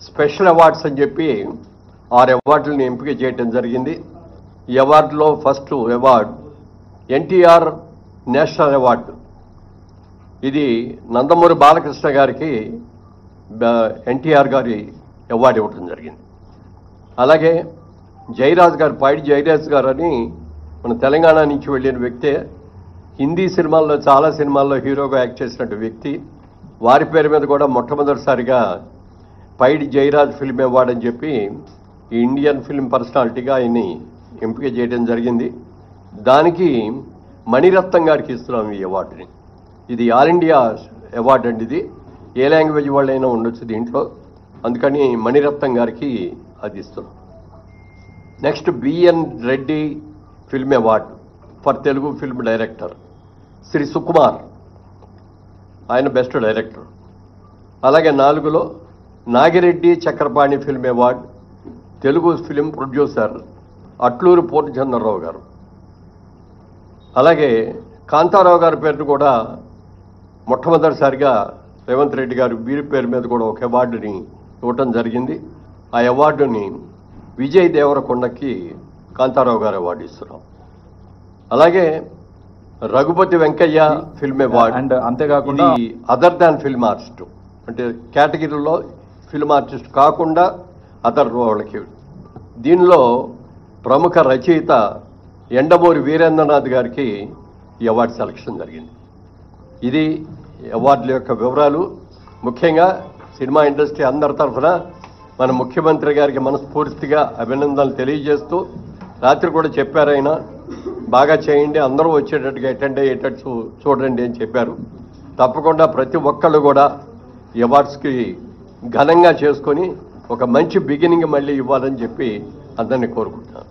Special awards అని చెప్పి 6 అవార్డులను ఎంపిక చేయడం జరిగింది. ఈ అవార్డులో first award NTR national award. ఇది నందమూరి బాలకృష్ణ గారికి ఎన్టీఆర్ గారి అవార్డు ఇవ్వడం జరిగింది. అలాగే జయరాజ్ గారు, పైడి జయరాజ్ గారు అని మన తెలంగాణ నుంచి వెళ్ళిన వ్యక్తే, హిందీ సినిమాల్లో చాలా సినిమాల్లో హీరోగా యాక్ట్ చేసినట్టు వ్యక్తి. వారి పేరు మీద కూడా మొట్టమొదటిసారిగా పైడి జయరాజ్ ఫిల్మ్ అవార్డు అని చెప్పి ఈ ఇండియన్ ఫిల్మ్ పర్సనాలిటీగా ఆయన్ని ఎంపిక చేయడం జరిగింది. దానికి మణిరత్నం గారికి ఇస్తున్నాం ఈ అవార్డుని. ఇది ఆల్ ఇండియా అవార్డు అండి. ఇది ఏ లాంగ్వేజ్ వాళ్ళైనా ఉండొచ్చు దీంట్లో, అందుకని మణిరత్నం గారికి అది ఇస్తున్నాం. Next BN Reddy film award for Telugu film director Shri Sukumar, ఆయన బెస్ట్ డైరెక్టర్. అలాగే 4లో Nagi Reddy Chakrapani film award Telugu film producer Atluri Purnachandra Rao garu. అలాగే కాంతారావు గారి పేరును కూడా మొట్టమొదటిసారిగా రేవంత్ రెడ్డి గారు వీరి పేరు మీద కూడా ఒక అవార్డుని ఇవ్వటం జరిగింది. ఆ అవార్డుని విజయ్ దేవరకొండకి కాంతారావు గారు అవార్డు ఇస్తున్నాం. అలాగే Raghupathi Venkaiah film award and అంతేకాకుండా అదర్ దాన్ ఫిల్మ్ ఆర్టిస్ట్, అంటే కేటగిరీలో ఫిల్మ్ ఆర్టిస్ట్ కాకుండా అదర్ వాళ్ళకి. దీనిలో ప్రముఖ రచయిత ఎండమూరి వీరేంద్రనాథ్ గారికి ఈ అవార్డు సెలక్షన్ జరిగింది. ఇది అవార్డుల యొక్క వివరాలు. ముఖ్యంగా సినిమా ఇండస్ట్రీ అందరి తరఫున మన ముఖ్యమంత్రి గారికి మనస్ఫూర్తిగా అభినందనలు తెలియజేస్తూ, రాత్రి కూడా చెప్పారు ఆయన, బాగా చేయండి, అందరూ వచ్చేటట్టుగా అటెండ్ అయ్యేటట్టు చూడండి అని చెప్పారు. తప్పకుండా ప్రతి ఒక్కళ్ళు కూడా ఈ అవార్డ్స్కి ఘనంగా చేసుకొని ఒక మంచి బిగినింగ్ మళ్ళీ ఇవ్వాలని చెప్పి అందరినీ కోరుకుంటున్నాను.